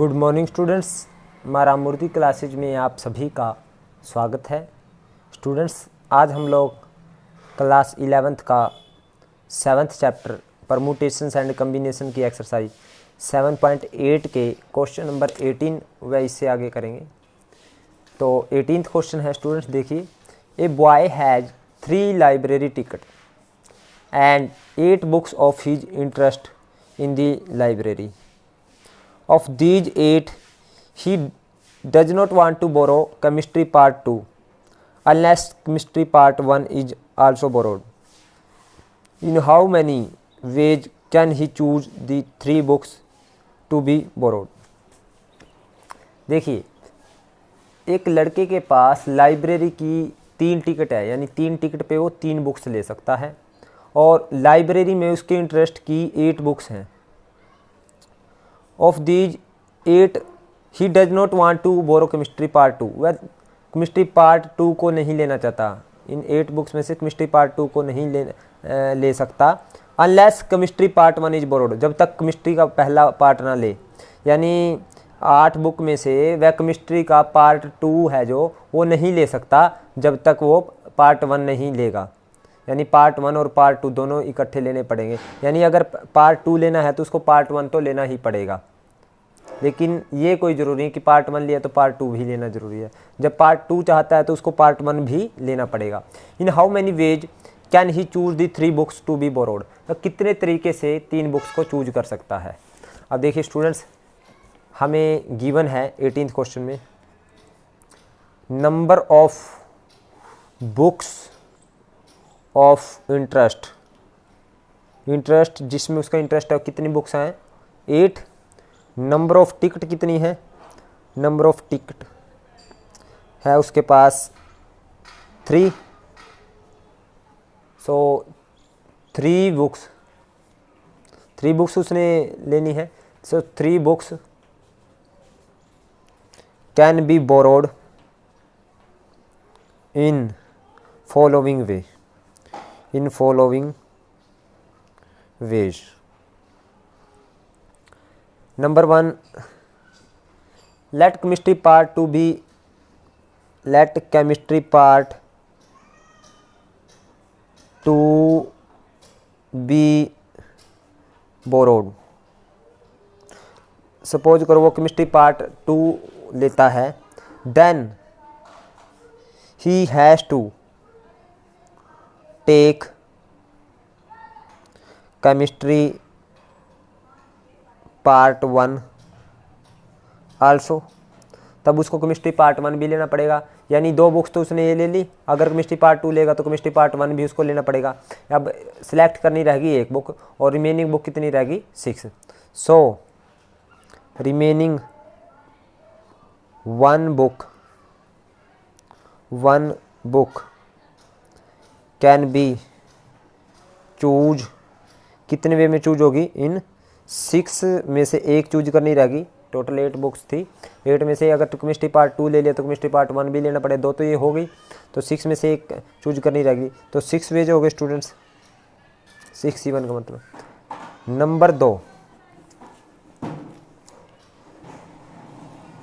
Good morning students, मारा मूर्ति classes में आप सभी का स्वागत है। स्टूडेंट्स, आज हम लोग क्लास 11th का 7th chapter permutations and combination की एक्सरसाइज 7.8 के क्वेश्चन नंबर 18 व इससे आगे करेंगे। तो 18th क्वेश्चन है स्टूडेंट्स, देखिए, a boy has 3 library ticket and 8 books of his interest in the library. Of these 8, he does not want to borrow chemistry part 2 unless chemistry part 1 is also borrowed. In how many ways can he choose the 3 books to be borrowed? देखिए, एक लड़के के पास library की 3 ticket है, यानी 3 ticket पे वो 3 books ले सकता है और लाइब्रेरी में उसके इंटरेस्ट की 8 बुक्स हैं। Of these 8 he does not want to borrow chemistry part 2, वह केमिस्ट्री पार्ट 2 को नहीं लेना चाहता। इन 8 बुक्स में से केमिस्ट्री पार्ट 2 को नहीं ले सकता unless chemistry part 1 is borrowed, जब तक केमिस्ट्री का पहला पार्ट ना ले। यानी 8 बुक में से वह केमिस्ट्री का पार्ट 2 है जो वो नहीं ले सकता जब तक वो पार्ट 1 नहीं लेगा। यानी पार्ट 1 और पार्ट 2 दोनों इकट्ठे लेने पड़ेंगे। यानी अगर पार्ट 2 लेना है तो उसको पार्ट 1 तो लेना ही पड़ेगा, लेकिन ये कोई ज़रूरी है कि पार्ट 1 लिया तो पार्ट 2 भी लेना ज़रूरी है। जब पार्ट 2 चाहता है तो उसको पार्ट 1 भी लेना पड़ेगा। In how many ways can he choose the 3 books to be borrowed, तो कितने तरीके से 3 बुक्स को चूज कर सकता है। अब देखिए स्टूडेंट्स, हमें गिवन है 18th क्वेश्चन में number of books of interest जिसमें उसका इंटरेस्ट है कितनी बुक्स हैं 8। नंबर ऑफ टिकट कितनी है, नंबर ऑफ टिकट है उसके पास 3। सो 3 बुक्स उसने लेनी है। So 3 books can be borrowed in following ways. Number 1, let chemistry part 2 be borrowed. Suppose करो वो केमिस्ट्री पार्ट 2 लेता है, then he has to take chemistry part 1 also, तब उसको केमिस्ट्री पार्ट 1 भी लेना पड़ेगा। यानी 2 बुक्स तो उसने ये ले ली, अगर केमिस्ट्री पार्ट 2 लेगा तो केमिस्ट्री पार्ट 1 भी उसको लेना पड़ेगा। अब सिलेक्ट करनी रहेगी 1 बुक और रिमेनिंग बुक कितनी रहेगी 6। So remaining 1 book can be choose, कितने वे में चूज होगी, इन 6 में से 1 चूज करनी रहेगी। टोटल 8 बुक्स थी, 8 में से अगर केमिस्ट्री पार्ट 2 ले लिया तो केमिस्ट्री पार्ट 1 भी लेना पड़े, 2 तो ये हो गई, तो 6 में से 1 चूज करनी रहेगी। तो 6 वेज हो गए स्टूडेंट्स, 6C1 का मतलब। Number 2,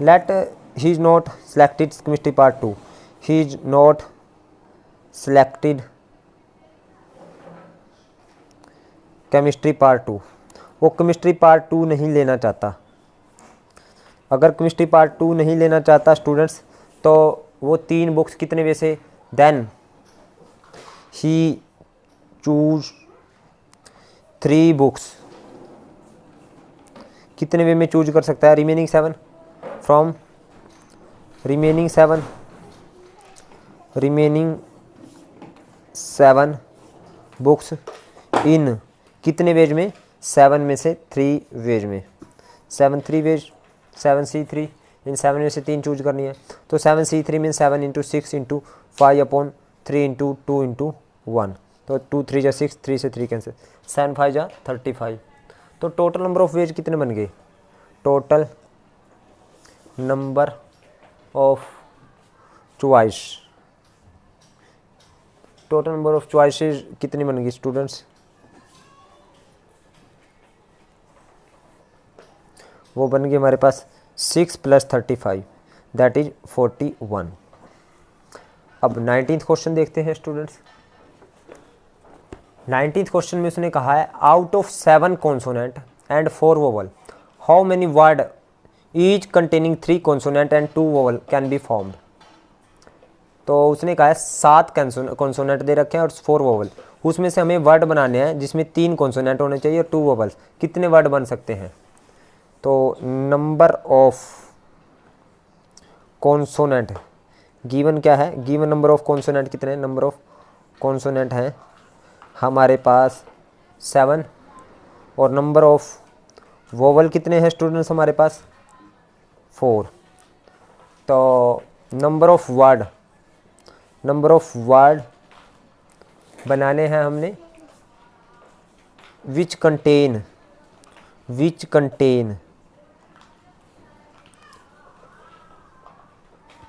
let he is not selected chemistry part 2, he is not selected chemistry part 2, वो केमिस्ट्री पार्ट 2 नहीं लेना चाहता। अगर केमिस्ट्री पार्ट 2 नहीं लेना चाहता स्टूडेंट्स, तो वो 3 बुक्स कितने वे से, देन ही चूज 3 बुक्स, कितने वे में चूज कर सकता है, रिमेनिंग 7 फ्रॉम रिमेनिंग 7 बुक्स इन कितने वेज में, 7 में से 3 वेज में। 7C3 इन 7 में से 3 चूज करनी है। तो 7C3 mean 7 into 6 into 5/3 into 2 into 1, तो 2 3 जा 6, 3 से 3 कैंसिल, 7 5 जा 35। तो टोटल नंबर ऑफ वेज कितने बन गए, टोटल नंबर ऑफ चॉइसेस कितनी बन गई स्टूडेंट्स, वो बन गई हमारे पास 6 + 35 दैट इज 41। अब 19th क्वेश्चन देखते हैं स्टूडेंट्स। 19th क्वेश्चन में उसने कहा है out of 7 consonant and 4 vowel how many word each containing 3 consonant and 2 vowel can be formed. तो उसने कहा है 7 कॉन्सोनेंट दे रखे हैं और 4 वोवल, उसमें से हमें वर्ड बनाने हैं जिसमें 3 कॉन्सोनेंट होने चाहिए और 2 वोवल्स। कितने वर्ड बन सकते हैं? तो नंबर ऑफ कॉन्सोनेंट गिवन क्या है, गिवन नंबर ऑफ कॉन्सोनेंट कितने हैं? नंबर ऑफ कॉन्सोनेंट हैं हमारे पास 7 और नंबर ऑफ वोवल कितने हैं स्टूडेंट्स हमारे पास? 4। तो नंबर ऑफ वर्ड बनाने हैं हमने which contain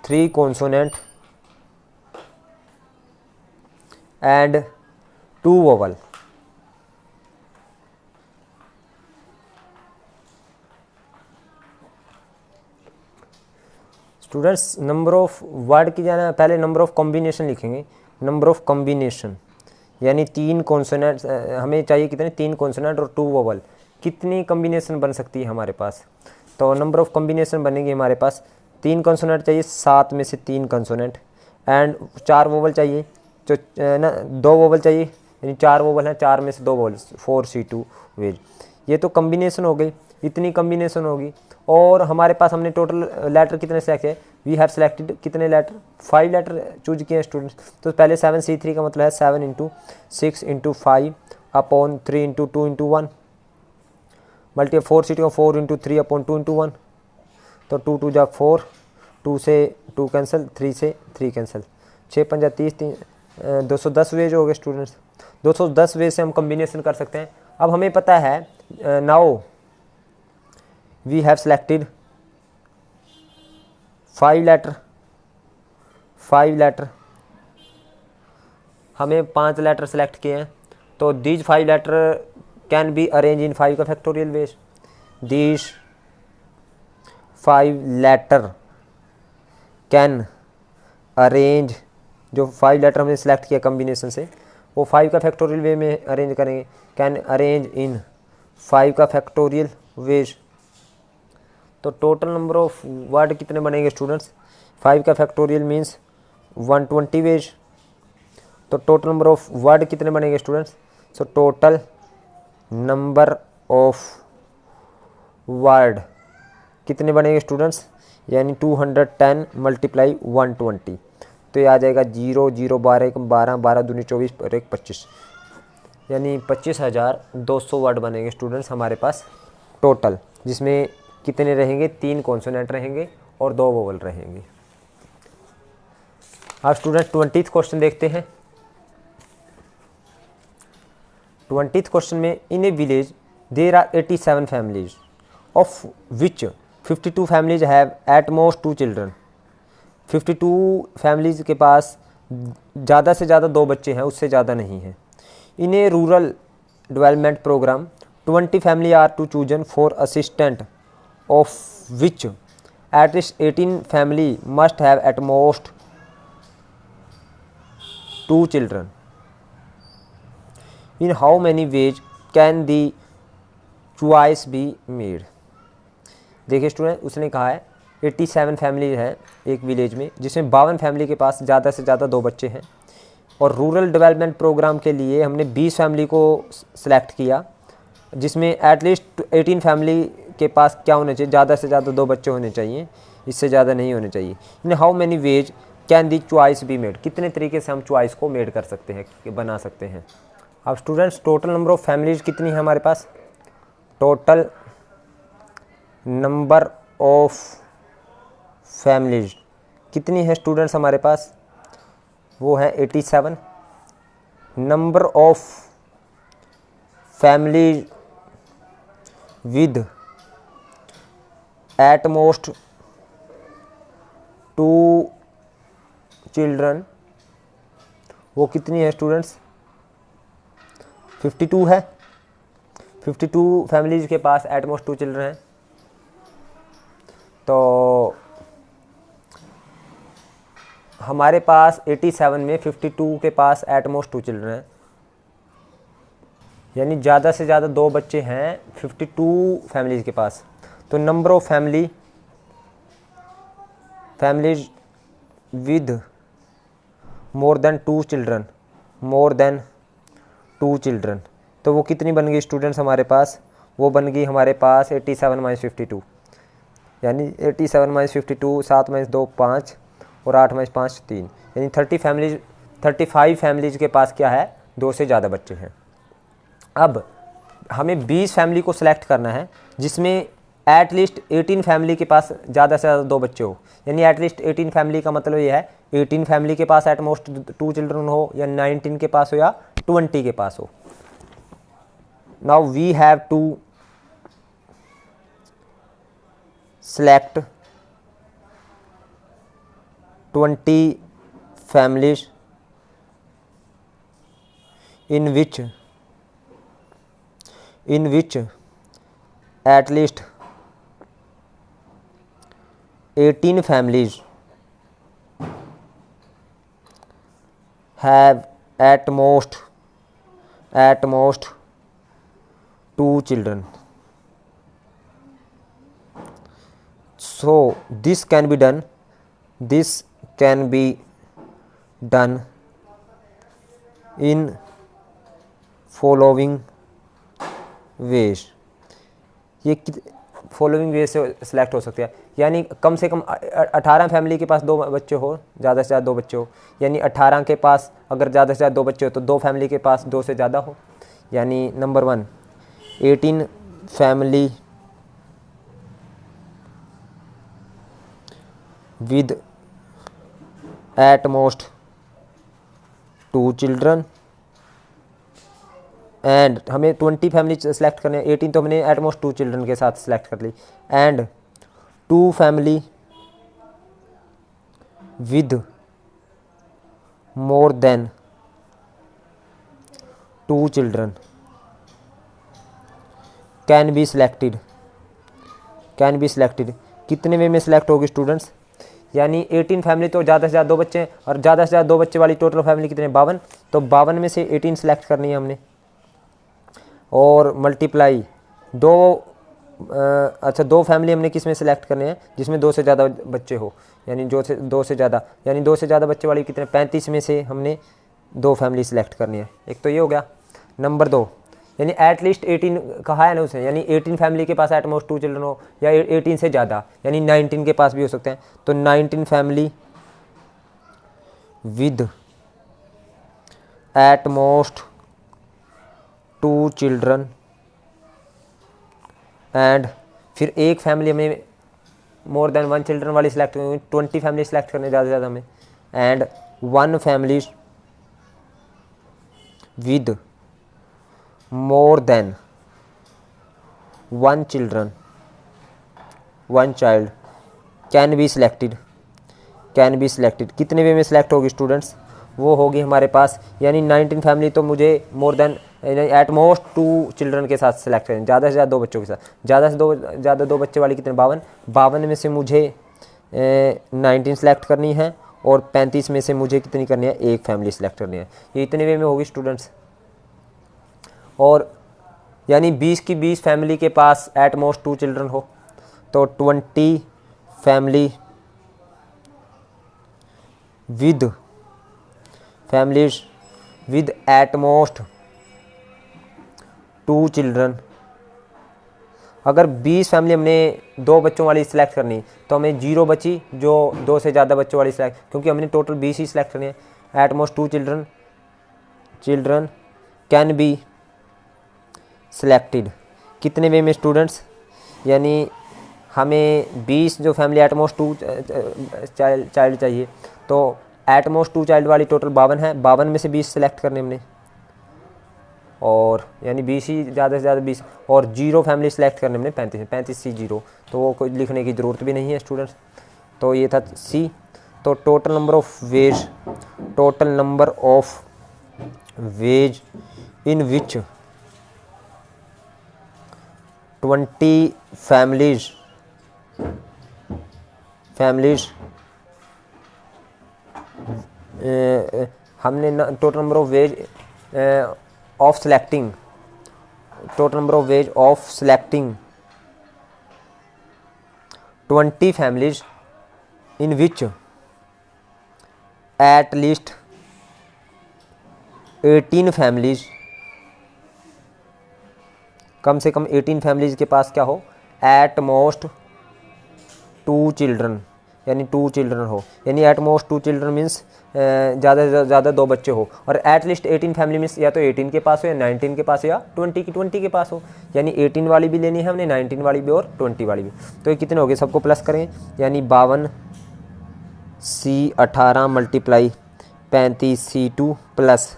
3 consonant and 2 vowel. Students number of word की जाना पहले नंबर ऑफ कॉम्बिनेशन लिखेंगे। नंबर ऑफ कॉम्बिनेशन यानी 3 कॉन्सोनेंट हमें चाहिए कितने? 3 कॉन्सोनेंट और 2 वोवल। कितनी कॉम्बिनेशन बन सकती है हमारे पास? तो नंबर ऑफ कॉम्बिनेशन बनेगी हमारे पास 3 कॉन्सोनेंट चाहिए, 7 में से 3 कॉन्सोनेंट एंड 4 वोवल चाहिए, जो ना 2 वोवल चाहिए, यानी 4 वोवल हैं, 4 में से 2 वोवल 4C2 वेज। ये तो कॉम्बिनेशन हो गई, इतनी कॉम्बिनेशन होगी। और हमारे पास हमने टोटल लेटर कितने सेलेक्ट किए? वी हैव सेलेक्टेड कितने लेटर? 5 लेटर चूज किए हैं स्टूडेंट्स। तो पहले 7C3 का मतलब है 7 × 6 × 5 अपॉन 3 × 2 × 1 मल्टीप्लाई 4C2 का 4 × 3 अपॉन 2 × 1। तो 2 2 जा 4, 2 से 2 कैंसिल, 3 से 3 कैंसिल, 6 5 जा 30, 210 वेज हो गए स्टूडेंट्स। 210 वेज से हम कॉम्बिनेशन कर सकते हैं। अब हमें पता है now we have selected 5 letter, हमें 5 लेटर सेलेक्ट किए हैं। तो these 5 letter can be arrange in 5 का factorial ways. These 5 letter can arrange, जो 5 लेटर हमने सेलेक्ट किया कॉम्बिनेशन से वो 5 का फैक्टोरियल वे में अरेंज करेंगे। कैन अरेंज इन 5 का फैक्टोरियल वेज। तो टोटल नंबर ऑफ वर्ड कितने बनेंगे स्टूडेंट्स? 5 का फैक्टोरियल मीन्स 120 वेज। तो टोटल नंबर ऑफ वर्ड कितने बनेंगे students? So total number of word कितने बनेंगे स्टूडेंट्स? यानी 210 × 120। तो ये आ जाएगा 0 0 12 12 12 दूनी 24 और 1 25, यानी 25,200 वर्ड बनेंगे स्टूडेंट्स हमारे पास टोटल, जिसमें कितने रहेंगे? 3 कॉन्सोनेंट रहेंगे और 2 वोवल रहेंगे। अब स्टूडेंट 20th क्वेश्चन देखते हैं। 20th क्वेश्चन में in a village there are 87 families of which 52 families have at most 2 children. 52 families के पास ज़्यादा से ज़्यादा 2 बच्चे हैं, उससे ज़्यादा नहीं है। In a rural development programme 20 family are to chosen for assistant of which at least 18 family must have at most 2 children. In how many ways can the choice be made? देखिए स्टूडेंट उसने कहा है 87 family है एक village में, जिसमें 52 family के पास ज़्यादा से ज़्यादा 2 बच्चे हैं। और रूरल डेवलपमेंट प्रोग्राम के लिए हमने 20 फैमिली को सिलेक्ट किया, जिसमें एटलीस्ट 18 फैमिली के पास क्या होने चाहिए? ज़्यादा से ज़्यादा 2 बच्चे होने चाहिए, इससे ज़्यादा नहीं होने चाहिए। इन how many ways can the choice be made? कितने तरीके से हम चॉइस को मेड कर सकते हैं, बना सकते हैं। अब students total number of families कितनी है हमारे पास? टोटल नंबर ऑफ फैमिलीज कितनी है स्टूडेंट्स हमारे पास? वो है 87। Number of families with eight most 2 children वो कितनी है स्टूडेंट्स? 52 है। 52 फैमिलीज के पास एट मोस्ट 2 चिल्ड्रन हैं। तो हमारे पास 87 में 52 के पास एट मोस्ट 2 चिल्ड्रन हैं, यानी ज़्यादा से ज़्यादा 2 बच्चे हैं 52 फैमिलीज़ के पास। तो number of families with more than 2 children, तो वो कितनी बन गई स्टूडेंट्स हमारे पास? वो बन गई हमारे पास 87 माइनस 52, यानी 87 माइनस 52, 7 माइनस 2 5 और 8 माइनस 5 3, यानी 35 फैमिलीज के पास क्या है? 2 से ज़्यादा बच्चे हैं। अब हमें 20 फैमिली को सिलेक्ट करना है जिसमें एट लीस्ट 18 फैमिली के पास ज़्यादा से ज़्यादा 2 बच्चे हो, यानी एट लीस्ट 18 फैमिली का मतलब ये है 18 फैमिली के पास एट मोस्ट 2 चिल्ड्रन हो, या 19 के पास हो, या 20 के पास हो। Now we have to select 20 families in which at least 18 families have at most 2 children. So this can be done in following ways। ये फॉलोइंग वे से सिलेक्ट हो सकते हैं, यानी कम से कम 18 फैमिली के पास 2 बच्चे हो, ज़्यादा से ज़्यादा 2 बच्चे हो, यानी 18 के पास अगर ज़्यादा से ज़्यादा 2 बच्चे हो तो 2 फैमिली के पास 2 से ज़्यादा हो। यानी number 1 18 family with at most 2 children, and हमें 20 फैमिली सेलेक्ट करने, 18 तो हमने एट मोस्ट 2 चिल्ड्रन के साथ सेलेक्ट कर ली, and 2 family with more than 2 children can be selected. कितने वे में सिलेक्ट होगी स्टूडेंट्स? यानी 18 फैमिली तो ज़्यादा से ज़्यादा 2 बच्चे हैं, और ज़्यादा से ज़्यादा 2 बच्चे वाली टोटल फैमिली कितने? 52, तो 52 में से 18 सेलेक्ट करनी है हमने, और मल्टीप्लाई 2 फैमिली हमने किस में सेलेक्ट करने हैं? जिसमें 2 से ज़्यादा बच्चे हो, यानी 2 से ज़्यादा बच्चे वाली कितने? 35 में से हमने 2 फैमिली सेलेक्ट करनी है। एक तो ये हो गया। नंबर 2 यानी एट लीस्ट 18 कहा है ना उसे, यानी 18 फैमिली के पास एट मोस्ट 2 चिल्ड्रन हो, या 18 से ज़्यादा, यानी 19 के पास भी हो सकते हैं। तो 19 family with eight most 2 children, and फिर एक फैमिली हमें मोर देन 1 चिल्ड्रन वाली सिलेक्ट करनी, 20 फैमिली सेलेक्ट करने ज़्यादा से ज़्यादा हमें, and 1 family with more than 1 child can be selected। कितने वे में सिलेक्ट होगी स्टूडेंट्स? वो होगी हमारे पास, यानी 19 फैमिली तो मुझे more than eight most 2 children के साथ सेलेक्ट करें, ज़्यादा से ज़्यादा 2 बच्चों के साथ, ज़्यादा से ज़्यादा 2 बच्चे वाली कितने? 52 में से मुझे 19 सेलेक्ट करनी है, और 35 में से मुझे कितनी करनी है? 1 फैमिली सेलेक्ट करनी है। ये इतने वे में होगी स्टूडेंट्स। और यानी 20 की 20 फैमिली के पास एट मोस्ट 2 चिल्ड्रन हो, तो 20 families with eight most 2 children. अगर 20 फैमिली हमने 2 बच्चों वाली सिलेक्ट करनी, तो हमें 0 बची जो 2 से ज़्यादा बच्चों वाली सिलेक्ट, क्योंकि हमने टोटल 20 ही सिलेक्ट करनी है। Eight most 2 children can be selected. कितने वे में स्टूडेंट्स? यानी हमें 20 जो फैमिली एट मोस्ट 2 चाइल्ड चाहिए, तो एट मोस्ट 2 चाइल्ड वाली टोटल 52 है, 52 में से 20 सेलेक्ट करने हमने, और यानी 20 ही ज़्यादा से ज़्यादा 20, और 0 फैमिली सेलेक्ट करने हमने 35 सी 0, तो वो कोई लिखने की ज़रूरत भी नहीं है स्टूडेंट्स। तो ये था सी। तो total number of ways in which 20 families families, हमने total number of ways of selecting, total number of ways of selecting 20 families in which at least 18 families, कम से कम 18 फैमिलीज के पास क्या हो, एट मोस्ट 2 चिल्ड्रन, यानी 2 children हो, यानी एट मोस्ट 2 चिल्ड्रन मीन्स ज़्यादा से ज़्यादा 2 बच्चे हो, और एट लिस्ट 18 फैमिली मीन्स या तो 18 के पास हो या 19 के पास हो या 20 के पास हो, यानी 18 वाली भी लेनी है हमने, 19 वाली भी और 20 वाली भी। तो ये कितने हो गए, सबको प्लस करें, यानी 52 C 18 multiply 35 C2 plus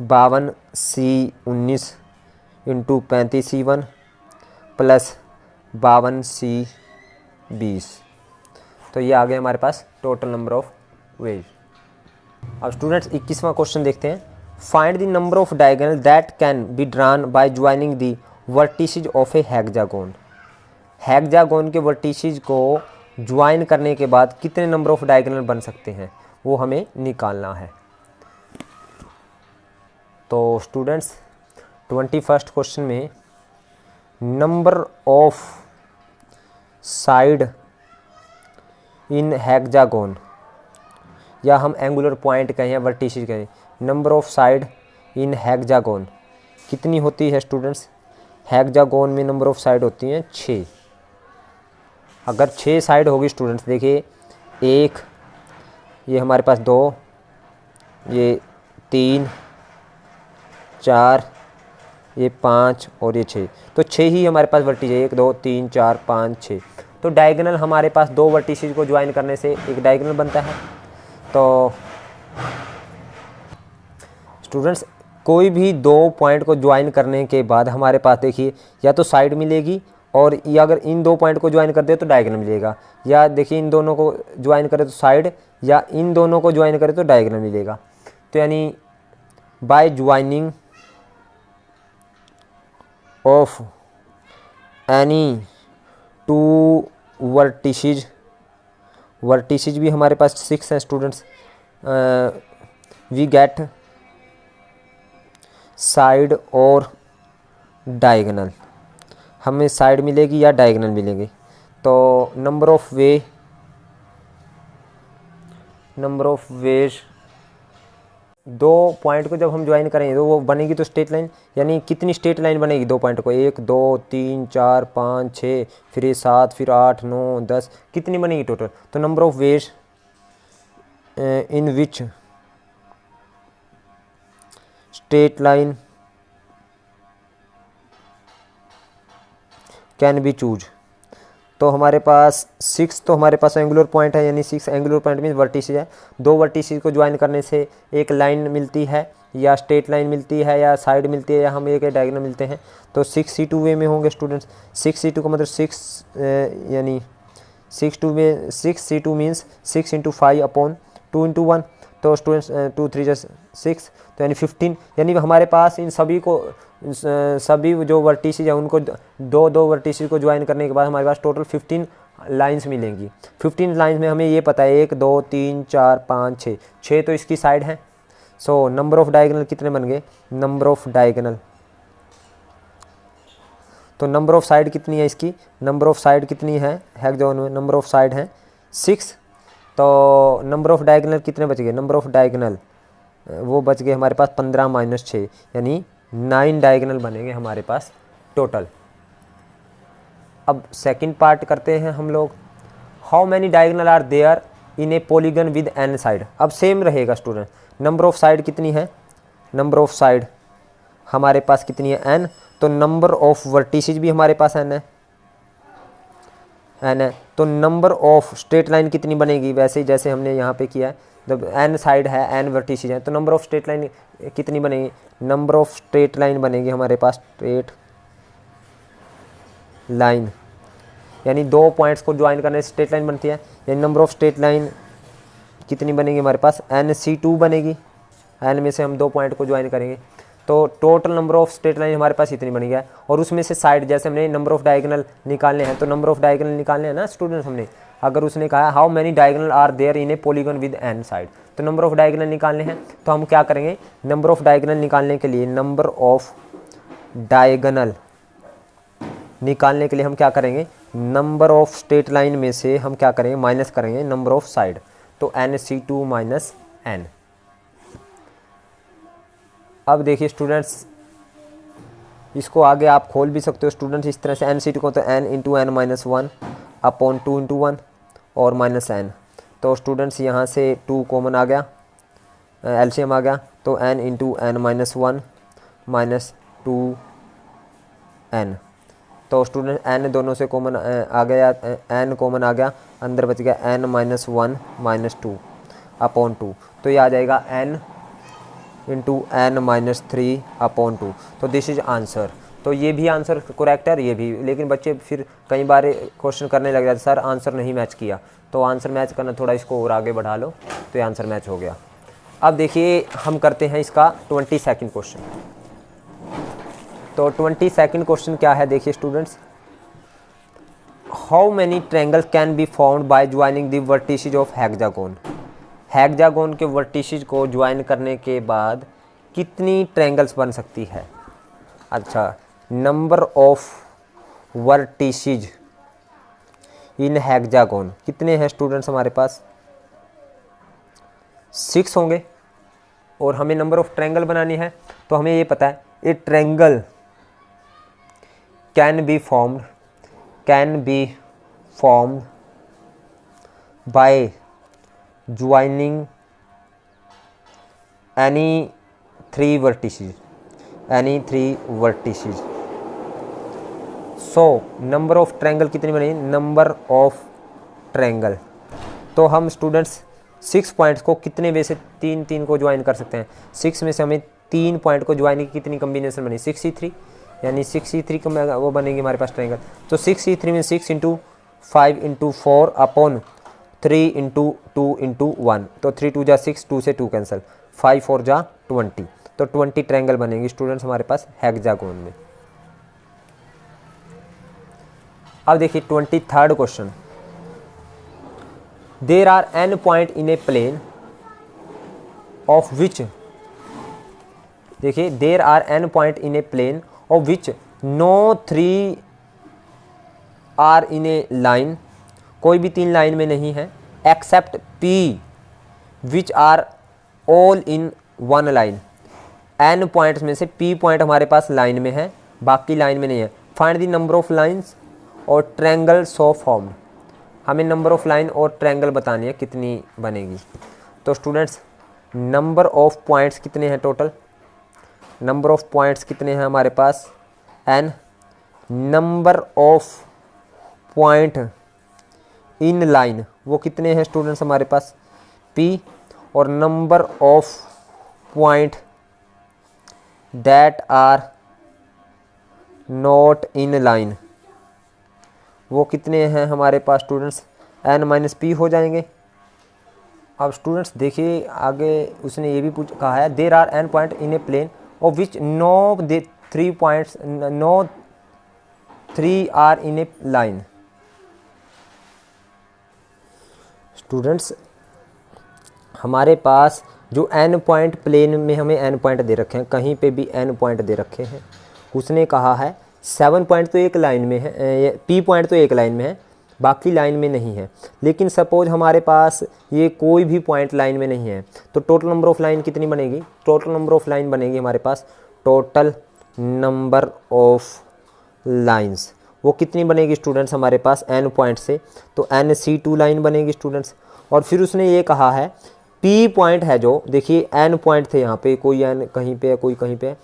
52 C 19 into 35 C1 plus 52 C 20। तो ये आ गए हमारे पास टोटल नंबर ऑफ वेज। अब स्टूडेंट्स 21वां क्वेश्चन देखते हैं। Find the number of diagonal that can be drawn by joining the vertices of A hexagon. Hexagon के vertices को ज्वाइन करने के बाद कितने नंबर ऑफ डायगोनल बन सकते हैं, वो हमें निकालना है। तो स्टूडेंट्स 21st क्वेश्चन में number of side in hexagon, या हम एंगुलर पॉइंट कहें या वर्टिसेज कहें, number of side in hexagon कितनी होती है स्टूडेंट्स। हेक्सागोन में नंबर ऑफ साइड होती हैं 6। अगर 6 साइड होगी स्टूडेंट्स, देखिए 1, ये हमारे पास 2, ये 3, 4, ये 5 और ये 6, तो 6 ही हमारे पास वर्टिसेज है, 1 2 3 4 5 6। तो डायगोनल हमारे पास 2 वर्टिसेज को ज्वाइन करने से एक डायगोनल बनता है। तो स्टूडेंट्स कोई भी 2 पॉइंट को ज्वाइन करने के बाद हमारे पास देखिए या तो साइड मिलेगी, और या अगर इन 2 पॉइंट को ज्वाइन कर दे तो डायगोनल मिलेगा, या देखिए इन दोनों को ज्वाइन करें तो साइड, या इन दोनों को ज्वाइन करें तो डायगोनल मिलेगा। तो यानी by joining of any 2 vertices, vertices भी हमारे पास 6 हैं स्टूडेंट्स, वी गेट साइड और डायगोनल, हमें साइड मिलेगी या डायगोनल मिलेंगे। तो नंबर ऑफ वेज 2 पॉइंट को जब हम ज्वाइन करेंगे तो वो बनेगी तो स्ट्रेट लाइन, यानी कितनी स्ट्रेट लाइन बनेगी 2 पॉइंट को, 1 2 3 4 5 6, फिर ये 7, फिर 8 9 10, कितनी बनेगी टोटल। तो number of ways in which straight line can be choose. तो हमारे पास 6 तो हमारे पास एंगुलर पॉइंट है, यानी 6 एंगुलर पॉइंट मीन वर्टिसेज है। 2 वर्टिसेज को ज्वाइन करने से एक लाइन मिलती है, या स्ट्रेट लाइन मिलती है, या साइड मिलती है, या हम एक डायगोनल मिलते हैं। तो 6 C2 वे में होंगे स्टूडेंट्स। 6 C2 का मतलब 6, यानी 6 C2 मीन्स 6 × 5 अपॉन 2 × 1। तो स्टूडेंट्स 2 3 6, तो यानी 15, यानी हमारे पास इन सभी को सभी जो वर्टिसेज है उनको 2 वर्टिसेज को ज्वाइन करने के बाद हमारे पास टोटल 15 लाइंस मिलेंगी। 15 लाइंस में हमें ये पता है 1 2 3 4 5 6, 6 तो इसकी साइड है। सो नंबर ऑफ डायगोनल कितने बन गए, नंबर ऑफ डायगोनल, तो नंबर ऑफ साइड कितनी है इसकी, नंबर ऑफ साइड कितनी है हेक्सागोन में, नंबर ऑफ साइड है 6। तो नंबर ऑफ डायगोनल कितने बच गए, नंबर ऑफ डायगोनल वो बच गए हमारे पास 15 - 6, यानी 9 डायगोनल बनेंगे हमारे पास टोटल। अब सेकंड पार्ट करते हैं हम लोग। How many diagonal are there in a polygon with n side. अब सेम रहेगा स्टूडेंट, नंबर ऑफ साइड कितनी है, नंबर ऑफ साइड हमारे पास कितनी है n, तो नंबर ऑफ वर्टिसेज भी हमारे पास n है। तो नंबर ऑफ स्ट्रेट लाइन कितनी बनेगी, वैसे ही जैसे हमने यहाँ पे किया है, जब n साइड है n वर्टिसेज है तो नंबर ऑफ स्ट्रेट लाइन कितनी बनेगी, नंबर ऑफ स्ट्रेट लाइन बनेगी हमारे पास स्ट्रेट लाइन, यानी 2 पॉइंट्स को ज्वाइन करने से स्ट्रेट लाइन बनती है, यानी नंबर ऑफ स्ट्रेट लाइन कितनी बनेगी हमारे पास, NC2 बनेगी, n में से हम 2 पॉइंट को ज्वाइन करेंगे। तो total number of straight line हमारे पास इतनी बनी है, और उसमें से साइड जैसे हमने नंबर ऑफ डायगोनल निकालने हैं, तो नंबर ऑफ डायगोनल निकालने हैं ना स्टूडेंट्स हमने, अगर उसने कहा how many diagonal are there in a polygon with n side, तो नंबर ऑफ डायगोनल निकालने हैं। तो हम क्या करेंगे, नंबर ऑफ डायगोनल निकालने के लिए नंबर ऑफ डायगोनल निकालने के लिए हम क्या करेंगे, नंबर ऑफ स्ट्रेट लाइन में से हम क्या करेंगे, माइनस करेंगे नंबर ऑफ साइड। तो NC2 माइनस N। अब देखिए स्टूडेंट्स, इसको आगे आप खोल भी सकते हो स्टूडेंट्स इस तरह से, NC2 को तो N into N minus 1 upon 2 into 1 और माइनस N। तो स्टूडेंट्स यहाँ से 2 कॉमन आ गया, LCM आ गया, तो N into N minus 1 minus 2N। तो स्टूडेंट N दोनों से कॉमन आ गया, N कॉमन आ गया, अंदर बच गया N माइनस 1 माइनस 2 अपॉन 2। तो ये आ जाएगा N into N minus 3 upon 2। तो दिस इज आंसर। तो ये भी आंसर करेक्ट है, ये भी। लेकिन बच्चे फिर कई बार क्वेश्चन करने लग जाते, सर आंसर नहीं मैच किया। तो आंसर मैच करना, थोड़ा इसको और आगे बढ़ा लो, तो ये आंसर मैच हो गया। अब देखिए हम करते हैं इसका 22nd क्वेश्चन। तो 22nd क्वेश्चन क्या है, देखिए students, how many triangle can be found by joining the vertices of hexagon. Hexagon के वर्टिसेज को ज्वाइन करने के बाद कितनी ट्रायंगल्स बन सकती है। अच्छा, number of vertices in hexagon कितने हैं स्टूडेंट्स हमारे पास, 6 होंगे। और हमें नंबर ऑफ ट्रायंगल बनानी है, तो हमें ये पता है ए triangle can be formed by joining any 3 vertices. So number of triangle कितनी बनेगी, नंबर ऑफ ट्रायंगल। तो हम स्टूडेंट्स 6 पॉइंट्स को कितने वे से 3 को ज्वाइन कर सकते हैं। 6 में से हमें 3 पॉइंट को ज्वाइन की कितनी कम्बिनेशन बनी, 63, यानी 63 को वो बनेगी हमारे पास ट्रायंगल। तो 63 में 6 into 5 into 4 upon 3 into 2 into 1। तो 3 2 जा 6, 2 से 2 कैंसिल, 5 4 जा 20। तो 20 ट्रायंगल बनेंगे स्टूडेंट्स हमारे पास हेक्सागोन में। अब देखिए 23rd question, there are n point in a plane of which, देखिए there are n point in a plane of which no 3 are in a line, कोई भी 3 लाइन में नहीं है, except P which are all in 1 line. n points में से P point हमारे पास line में है, बाकी लाइन में नहीं है। Find the number of lines और ट्रायंगल सो फॉर्म्ड। हमें नंबर ऑफ लाइन और ट्रायंगल बतानी है कितनी बनेगी। तो स्टूडेंट्स नंबर ऑफ पॉइंट्स कितने हैं टोटल, नंबर ऑफ पॉइंट्स कितने हैं हमारे पास n, number of point in line वो कितने हैं स्टूडेंट्स हमारे पास P, और number of point that are not in line वो कितने हैं हमारे पास स्टूडेंट्स n माइनस पी हो जाएंगे। अब स्टूडेंट्स देखिए आगे उसने ये भी कहा है, there are n point in a plane of which no 3 are in a line. Students हमारे पास जो n पॉइंट प्लेन में हमें n पॉइंट दे रखे हैं, कहीं पे भी n पॉइंट दे रखे हैं, उसने कहा है 7 पॉइंट तो एक लाइन में है, P पॉइंट तो एक लाइन में है, बाकी लाइन में नहीं है। लेकिन सपोज हमारे पास ये कोई भी पॉइंट लाइन में नहीं है, तो टोटल नंबर ऑफ लाइन कितनी बनेगी, टोटल नंबर ऑफ लाइन बनेगी हमारे पास, टोटल नंबर ऑफ लाइंस वो कितनी बनेगी स्टूडेंट्स हमारे पास n पॉइंट से, तो NC2 लाइन बनेगी स्टूडेंट्स। और फिर उसने ये कहा है P पॉइंट है जो, देखिए n पॉइंट थे यहाँ पे, कोई n कहीं पे है कोई कहीं पे है,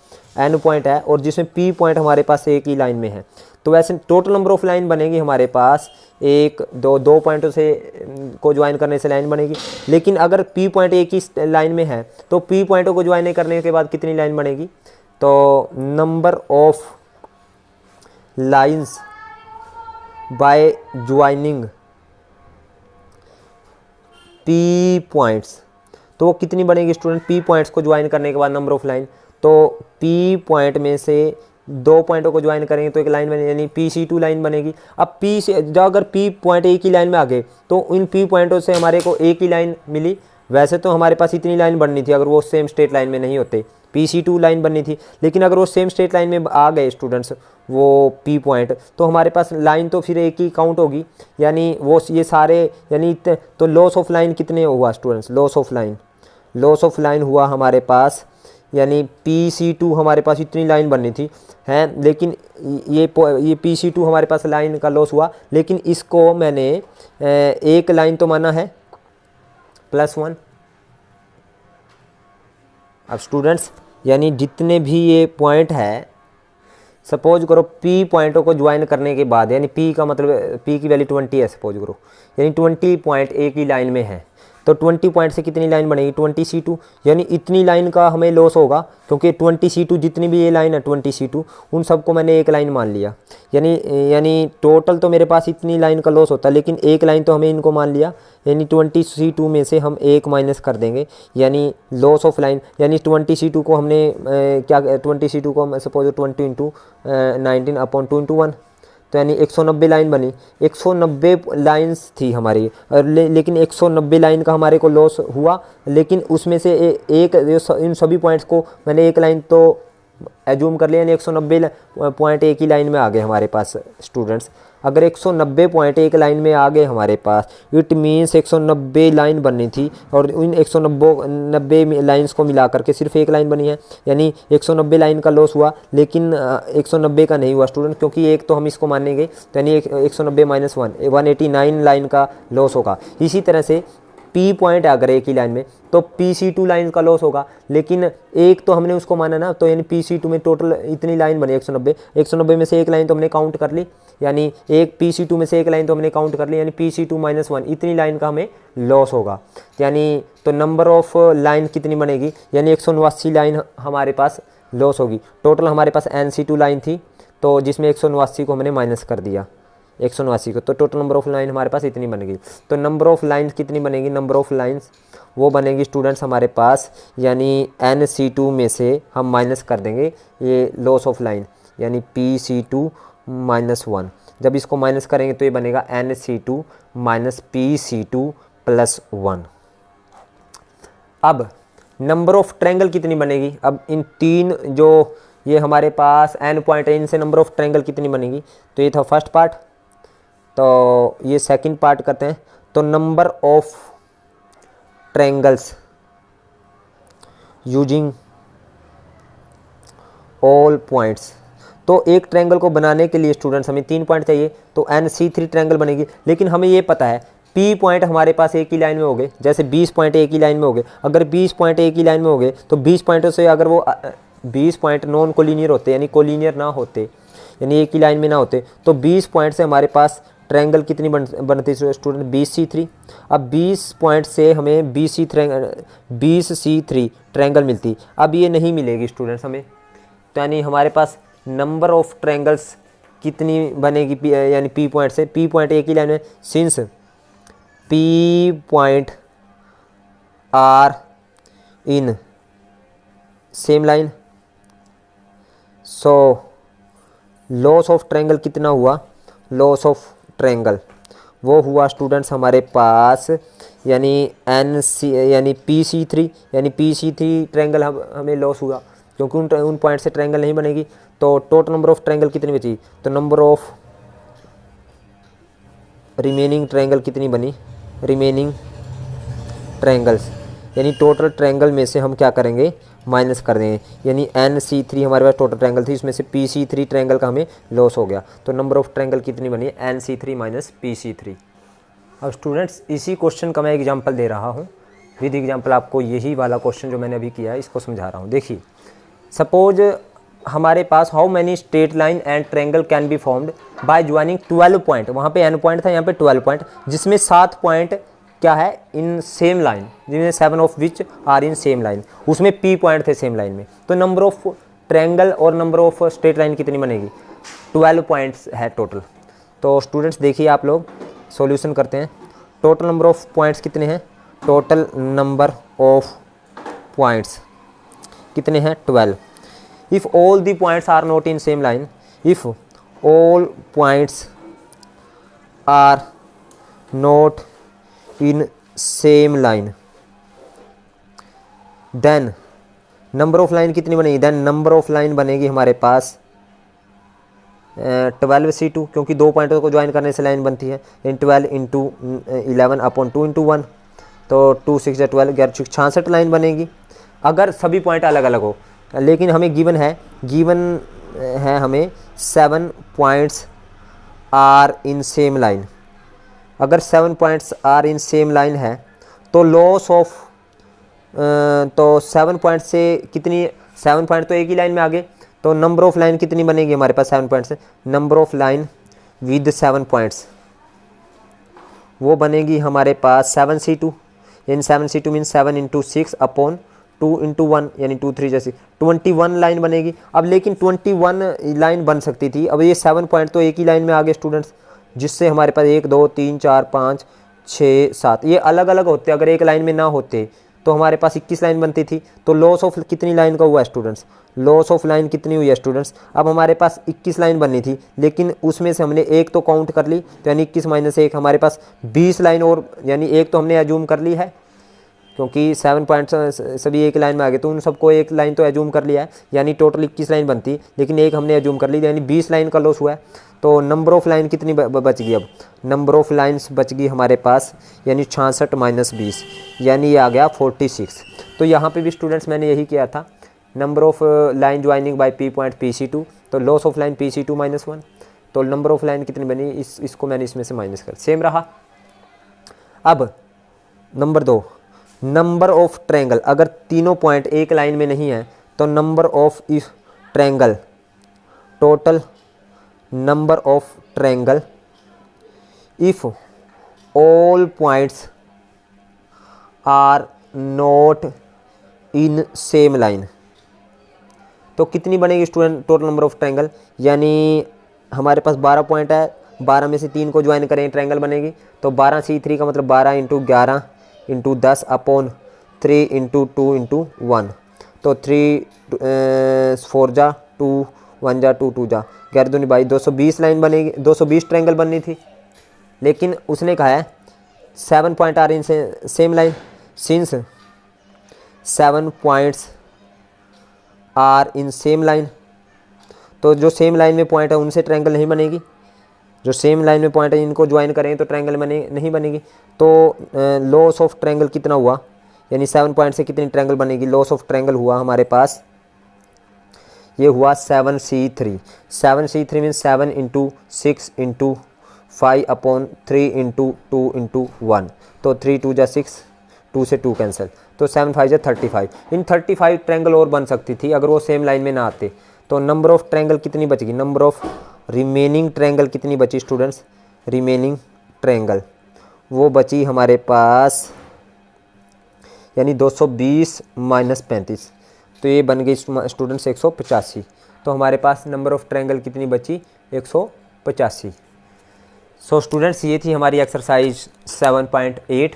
n पॉइंट है और जिसमें P पॉइंट हमारे पास एक ही लाइन में है। तो वैसे टोटल नंबर ऑफ लाइन बनेगी हमारे पास 1 2 पॉइंटों से को ज्वाइन करने से लाइन बनेगी। लेकिन अगर P पॉइंट एक ही लाइन में है तो P पॉइंटों को ज्वाइन करने के बाद कितनी लाइन बनेगी, तो number of lines by joining P points, तो वो कितनी बनेगी स्टूडेंट, P पॉइंट्स को ज्वाइन करने के बाद नंबर ऑफ लाइन, तो P पॉइंट में से दो पॉइंटों को ज्वाइन करेंगे तो एक लाइन बनेगी, यानी PC2 लाइन बनेगी। अब P से जो अगर P पॉइंट एक ही लाइन में आ गए तो इन P पॉइंटों से हमारे को एक ही लाइन मिली। वैसे तो हमारे पास इतनी लाइन बननी थी अगर वो सेम स्ट्रेट लाइन में नहीं होते, PC2 लाइन बननी थी, लेकिन अगर वो सेम स्ट्रेट लाइन में आ गए स्टूडेंट्स वो P पॉइंट, तो हमारे पास लाइन तो फिर एक ही काउंट होगी, यानी वो ये सारे यानी तो लॉस ऑफ लाइन कितने हुआ स्टूडेंट्स, लॉस ऑफ लाइन हुआ हमारे पास, यानी PC2 हमारे पास इतनी लाइन बननी थी हैं, लेकिन ये PC2 हमारे पास लाइन का लॉस हुआ, लेकिन इसको मैंने एक लाइन तो माना है +1। अब स्टूडेंट्स यानी जितने भी ये पॉइंट है, सपोज करो P पॉइंटों को ज्वाइन करने के बाद, यानी P का मतलब P की वैल्यू 20 है सपोज करो, यानी 20 पॉइंट एक ही लाइन में है, तो 20 पॉइंट से कितनी लाइन बनेगी 20C2, यानी इतनी लाइन का हमें लॉस होगा, क्योंकि 20C2 जितनी भी ये लाइन है 20C2 उन सबको मैंने एक लाइन मान लिया, यानी टोटल तो मेरे पास इतनी लाइन का लॉस होता, लेकिन एक लाइन तो हमें इनको मान लिया, यानी 20C2 में से हम एक माइनस कर देंगे, यानी लॉस ऑफ लाइन, यानी 20C2 को हमने 20C2 को हम सपोज 20 × 19/2 × 1, तो यानी 190 लाइन बनी, 190 लाइंस थी हमारी, और लेकिन 190 लाइन का हमारे को लॉस हुआ, लेकिन उसमें से एक इन सभी पॉइंट्स को मैंने एक लाइन तो एज्यूम कर लिया, यानी 190 पॉइंट एक ही लाइन में आ गए हमारे पास स्टूडेंट्स। अगर 190 पॉइंट एक लाइन में आ गए हमारे पास, इट मीन्स 190 लाइन बननी थी, और इन 190 लाइंस को मिला करके सिर्फ एक लाइन बनी है, यानी 190 लाइन का लॉस हुआ, लेकिन 190 का नहीं हुआ स्टूडेंट, क्योंकि एक तो हम इसको मानेंगे, तो यानी 190 - 1 189 लाइन का लॉस होगा। इसी तरह से P पॉइंट अगर एक ही लाइन में तो PC2 लाइन का लॉस होगा, लेकिन एक तो हमने उसको माना ना, तो यानी PC2 में टोटल इतनी लाइन बनी 190 में से एक लाइन तो हमने काउंट कर ली, यानी एक PC2 में से एक लाइन तो हमने काउंट कर ली, यानी PC2 - 1 इतनी लाइन का हमें लॉस होगा, यानी तो नंबर ऑफ लाइन कितनी बनेगी, यानी 189 लाइन हमारे पास लॉस होगी। टोटल हमारे पास NC2 लाइन थी, तो जिसमें 189 को हमने माइनस कर दिया 189 को, तो टोटल नंबर ऑफ लाइन हमारे पास इतनी बनेगी। तो नंबर ऑफ लाइन्स कितनी बनेगी, नंबर ऑफ लाइन्स वो बनेगी स्टूडेंट्स हमारे पास, यानी NC2 में से हम माइनस कर देंगे ये लॉस ऑफ लाइन, यानी PC2 - 1, जब इसको माइनस करेंगे तो ये बनेगा NC2 - PC2 + 1। अब नंबर ऑफ ट्रायंगल कितनी बनेगी, अब इन तीन जो ये हमारे पास n पॉइंट है, इनसे नंबर ऑफ ट्रायंगल कितनी बनेगी, तो ये था फर्स्ट पार्ट, तो ये सेकंड पार्ट करते हैं। तो number of triangles using all points, तो एक ट्रायंगल को बनाने के लिए स्टूडेंट्स हमें 3 पॉइंट चाहिए, तो NC3 ट्रायंगल बनेगी, लेकिन हमें ये पता है P पॉइंट हमारे पास एक ही लाइन में हो गए, जैसे 20 पॉइंट एक ही लाइन में हो गए, अगर 20 पॉइंट एक ही लाइन में हो गए तो 20 पॉइंटों से अगर वो 20 पॉइंट नॉन कोलिनियर होते, यानी कोलिनियर ना होते, यानी एक ही लाइन में ना होते, तो 20 पॉइंट से हमारे पास ट्रायंगल कितनी बनती है स्टूडेंट 20C3। अब 20 पॉइंट से हमें 20C3 ट्रायंगल मिलती, अब ये नहीं मिलेगी स्टूडेंट्स हमें, तो यानी हमारे पास नंबर ऑफ ट्रायंगल्स कितनी बनेगी, यानी P पॉइंट से, P पॉइंट एक ही लाइन में, since P point are in same line, so loss of triangle कितना हुआ, लॉस ऑफ ट्रायंगल वो हुआ स्टूडेंट्स हमारे पास, यानी PC3 ट्रायंगल हमें लॉस हुआ, क्योंकि उन पॉइंट से ट्रायंगल नहीं बनेगी, तो टोटल नंबर ऑफ ट्रायंगल कितनी बची, तो नंबर ऑफ रिमेनिंग ट्रायंगल कितनी बनी, रिमेनिंग ट्रायंगल्स, यानी टोटल ट्रायंगल में से हम क्या करेंगे माइनस कर देंगे, यानी NC3 हमारे पास टोटल ट्रायंगल थी, इसमें से PC3 ट्रायंगल का हमें लॉस हो गया, तो नंबर ऑफ ट्रायंगल कितनी बनी, NC3 - PC3। अब स्टूडेंट्स इसी क्वेश्चन का मैं एग्जांपल दे रहा हूँ, विद एग्जांपल आपको यही वाला क्वेश्चन जो मैंने अभी किया है इसको समझा रहा हूँ। देखिए सपोज हमारे पास how many straight line and triangle can be formed by joining 12 point, वहाँ पे n पॉइंट था, यहाँ पे 12 पॉइंट, जिसमें 7 पॉइंट क्या है इन सेम लाइन, जिनमें 7 of which are in same line, उसमें P पॉइंट थे सेम लाइन में, तो नंबर ऑफ ट्रायंगल और नंबर ऑफ स्ट्रेट लाइन कितनी बनेगी, 12 पॉइंट्स है टोटल। तो स्टूडेंट्स देखिए आप लोग सॉल्यूशन करते हैं, टोटल नंबर ऑफ पॉइंट्स कितने हैं, टोटल नंबर ऑफ पॉइंट्स कितने हैं 12, if all the points are not in same line, if all points are not in same line, then number of line कितनी बनेगी, देन नंबर ऑफ लाइन बनेगी हमारे पास 12c2, क्योंकि दो पॉइंटों को ज्वाइन करने से लाइन बनती है, इन 12 इंटू 11 अपॉन 2 इंटू 1, तो 2 6 12 66 लाइन बनेगी अगर सभी पॉइंट अलग अलग हो। लेकिन हमें गिवन है हमें 7 points are in same line. अगर 7 points are in same line है तो लॉस ऑफ तो 7 पॉइंट से कितनी, 7 पॉइंट तो एक ही लाइन में आ गए, तो नंबर ऑफ लाइन कितनी बनेगी हमारे पास 7 पॉइंट से, number of line with 7 points वो बनेगी हमारे पास 7c2, यानी 7c2 mean 7 into 6 upon 2 into 1 यानी 2 3 जैसी 21 लाइन बनेगी। अब लेकिन 21 लाइन बन सकती थी, अब ये 7 पॉइंट तो एक ही लाइन में आ गए स्टूडेंट्स, जिससे हमारे पास 1 2 3 4 5 6 7 ये अलग अलग होते, अगर एक लाइन में ना होते तो हमारे पास 21 लाइन बनती थी। तो लॉस ऑफ कितनी लाइन का हुआ है स्टूडेंट्स, लॉस ऑफ लाइन कितनी हुई है स्टूडेंट्स, अब हमारे पास 21 लाइन बननी थी, लेकिन उसमें से हमने एक तो काउंट कर ली, तो यानी 21 माइनस 1 हमारे पास 20 लाइन, और यानी एक तो हमने एज्यूम कर ली है, क्योंकि 7 पॉइंट सभी एक लाइन में आ गए तो उन सबको एक लाइन तो एज्यूम कर लिया है, यानी टोटल 21 लाइन बनती, लेकिन एक हमने एज्यूम कर ली, यानी 20 लाइन का लॉस हुआ है। तो नंबर ऑफ लाइन कितनी बच गई, अब नंबर ऑफ लाइन्स बच गई हमारे पास, यानी 66 माइनस 20, यानी ये आ गया 46। तो यहाँ पे भी स्टूडेंट्स मैंने यही किया था, number of line joining by P point PC2, तो loss of line PC2 minus 1, तो नंबर ऑफ लाइन कितनी बनी, इसको मैंने इसमें से माइनस कर, सेम रहा। अब नंबर 2, नंबर ऑफ ट्रायंगल, अगर तीनों पॉइंट एक लाइन में नहीं है तो number of if triangle, total number of triangle if all points are not in same line, तो कितनी बनेगी student total number of triangle, यानी हमारे पास 12 पॉइंट है, 12 में से 3 को ज्वाइन करें ट्रायंगल बनेगी, तो 12c3 का मतलब 12 into 11 into 10 upon 3 into 2 into 1, तो 3 4 जा 2 1 जा 2 2 जा 11 दूनी 22, 220 लाइन बनेगी, 220 ट्रायंगल बननी थी, लेकिन उसने कहा है 7 point are in same line, since 7 points are in same line, तो जो सेम लाइन में पॉइंट है उनसे ट्रायंगल नहीं बनेगी, जो सेम लाइन में पॉइंट है इनको ज्वाइन करें तो ट्रायंगल नहीं बनेगी। तो लॉस ऑफ ट्रायंगल कितना हुआ, यानी 7 पॉइंट से कितनी ट्रायंगल बनेगी, लॉस ऑफ ट्रायंगल हुआ हमारे पास, ये हुआ 7c3, 7c3 mean 7 into 6 into 5 upon 3 into 2 into 1, तो 3 2 जा 6, 2 से 2 कैंसिल, तो 7 5 जा 35। इन 35 ट्रायंगल और बन सकती थी अगर वो सेम लाइन में ना आते। तो नंबर ऑफ ट्रायंगल कितनी बचेगी, नंबर ऑफ रिमेनिंग ट्रायंगल कितनी बची स्टूडेंट्स, रिमेनिंग ट्रायंगल वो बची हमारे पास, यानी 220 माइनस 35, तो ये बन गई स्टूडेंट्स 185। तो हमारे पास नंबर ऑफ ट्रायंगल कितनी बची, 185। सो स्टूडेंट्स ये थी हमारी एक्सरसाइज 7.8।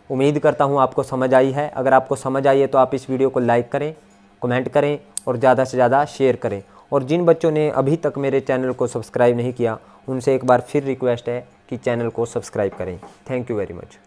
उम्मीद करता हूँ आपको समझ आई है। अगर आपको समझ आई है तो आप इस वीडियो को लाइक करें, कमेंट करें और ज़्यादा से ज़्यादा शेयर करें। और जिन बच्चों ने अभी तक मेरे चैनल को सब्सक्राइब नहीं किया उनसे एक बार फिर रिक्वेस्ट है कि चैनल को सब्सक्राइब करें। Thank you very much.